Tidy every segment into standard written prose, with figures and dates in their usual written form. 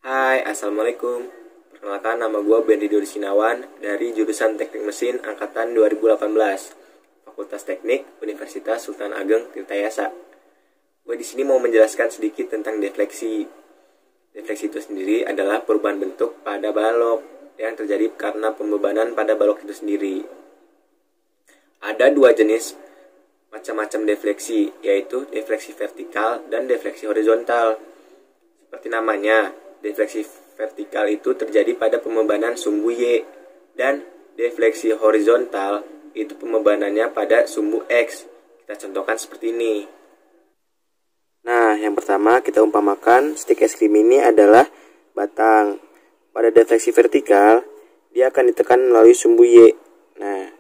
Hai, Assalamualaikum. Perkenalkan, nama gue Bendy Dori Sinawan dari jurusan Teknik Mesin Angkatan 2018, Fakultas Teknik, Universitas Sultan Ageng Tirtayasa. Gue di sini mau menjelaskan sedikit tentang defleksi. Defleksi itu sendiri adalah perubahan bentuk pada balok yang terjadi karena pembebanan pada balok itu sendiri. Ada dua jenis macam-macam defleksi, yaitu defleksi vertikal dan defleksi horizontal. Seperti namanya, defleksi vertikal itu terjadi pada pembebanan sumbu Y, dan defleksi horizontal itu pembebanannya pada sumbu X. Kita contohkan seperti ini. Nah, yang pertama kita umpamakan stik es krim ini adalah batang. Pada defleksi vertikal, dia akan ditekan melalui sumbu Y. Nah,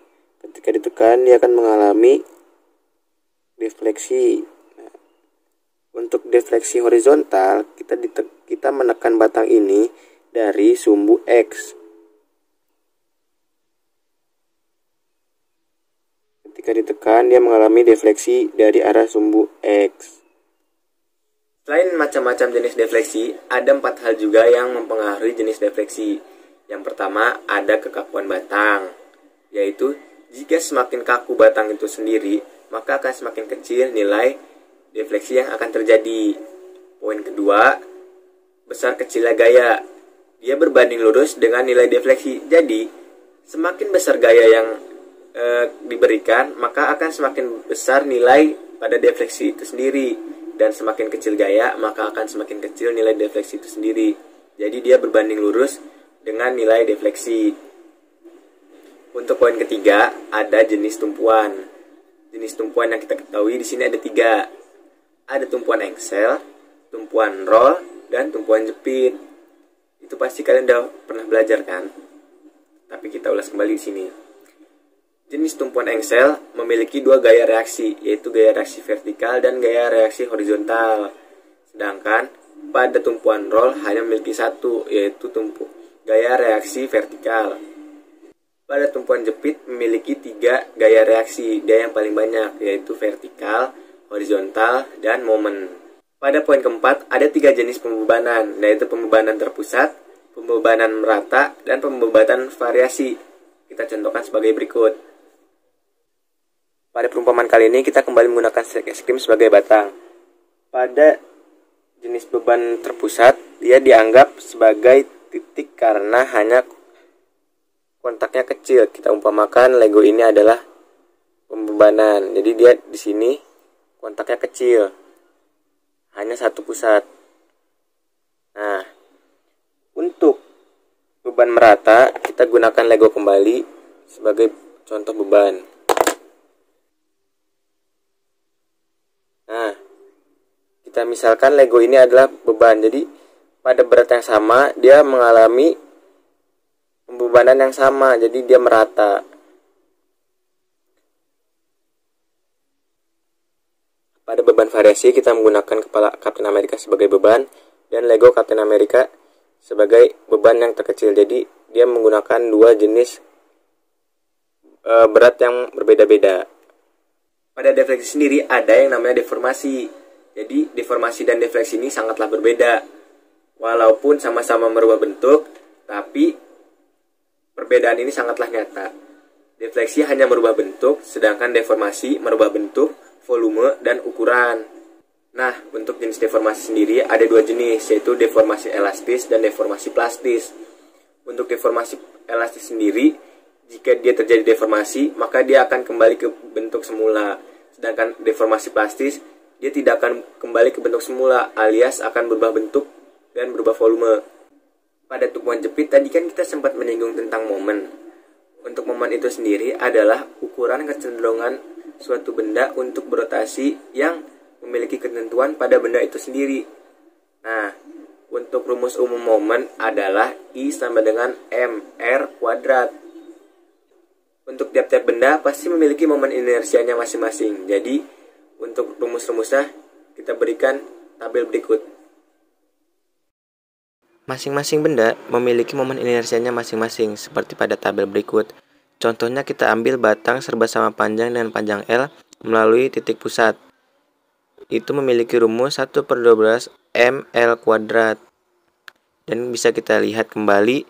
ketika ditekan, dia akan mengalami defleksi. Untuk defleksi horizontal, kita menekan batang ini dari sumbu X. Ketika ditekan, dia mengalami defleksi dari arah sumbu X. Selain macam-macam jenis defleksi, ada 4 hal juga yang mempengaruhi jenis defleksi. Yang pertama, ada kekakuan batang, yaitu jika semakin kaku batang itu sendiri, maka akan semakin kecil nilai defleksi yang akan terjadi. Poin kedua, besar kecilnya gaya. Dia berbanding lurus dengan nilai defleksi. Jadi, semakin besar gaya yang diberikan, maka akan semakin besar nilai pada defleksi itu sendiri. Dan semakin kecil gaya, maka akan semakin kecil nilai defleksi itu sendiri. Jadi, dia berbanding lurus dengan nilai defleksi. Untuk poin ketiga, ada jenis tumpuan. Jenis tumpuan yang kita ketahui di sini ada 3. Ada tumpuan engsel, tumpuan roll, dan tumpuan jepit. Itu pasti kalian udah pernah belajar kan? Tapi kita ulas kembali di sini. Jenis tumpuan engsel memiliki 2 gaya reaksi, yaitu gaya reaksi vertikal dan gaya reaksi horizontal. Sedangkan pada tumpuan roll hanya memiliki 1, yaitu gaya reaksi vertikal. Pada tumpuan jepit memiliki 3 gaya reaksi, dia yang paling banyak, yaitu vertikal, horizontal, dan momen. Pada poin keempat, ada 3 jenis pembebanan, yaitu pembebanan terpusat, pembebanan merata, dan pembebanan variasi. Kita contohkan sebagai berikut. Pada perumpamaan kali ini, kita kembali menggunakan stik es krim sebagai batang. Pada jenis beban terpusat, dia dianggap sebagai titik karena hanya kontaknya kecil. Kita umpamakan Lego ini adalah pembebanan. Jadi dia di sini kontaknya kecil, hanya satu pusat. Nah, untuk beban merata, kita gunakan Lego kembali sebagai contoh beban. Nah, kita misalkan Lego ini adalah beban. Jadi pada berat yang sama, dia mengalami pembebanan yang sama, jadi dia merata. Pada beban variasi, kita menggunakan kepala Captain America sebagai beban dan Lego Captain America sebagai beban yang terkecil. Jadi dia menggunakan 2 jenis berat yang berbeda-beda. Pada defleksi sendiri ada yang namanya deformasi. Jadi deformasi dan defleksi ini sangatlah berbeda. Walaupun sama-sama merubah bentuk, tapi perbedaan ini sangatlah nyata. Defleksi hanya merubah bentuk, sedangkan deformasi merubah bentuk, volume, dan ukuran. Nah, untuk jenis deformasi sendiri ada 2 jenis, yaitu deformasi elastis dan deformasi plastis. Untuk deformasi elastis sendiri, jika dia terjadi deformasi, maka dia akan kembali ke bentuk semula. Sedangkan deformasi plastis, dia tidak akan kembali ke bentuk semula, alias akan berubah bentuk dan berubah volume. Pada tumpuan jepit tadi kan kita sempat menyinggung tentang momen. Untuk momen itu sendiri adalah ukuran kecenderungan suatu benda untuk berotasi yang memiliki ketentuan pada benda itu sendiri. Nah, untuk rumus umum momen adalah I sama dengan mr kuadrat. Untuk tiap-tiap benda pasti memiliki momen inersianya masing-masing. Jadi, untuk rumus-rumusnya kita berikan tabel berikut. Masing-masing benda memiliki momen inersianya masing-masing, seperti pada tabel berikut. Contohnya kita ambil batang serba sama panjang dengan panjang L melalui titik pusat. Itu memiliki rumus 1/12 ml kuadrat. dan bisa kita lihat kembali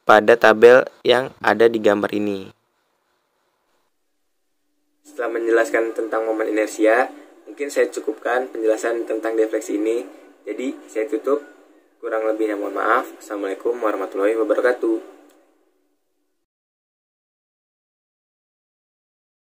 pada tabel yang ada di gambar ini. Setelah menjelaskan tentang momen inersia, mungkin saya cukupkan penjelasan tentang defleksi ini. Jadi saya tutup, kurang lebihnya mohon maaf. Assalamualaikum warahmatullahi wabarakatuh.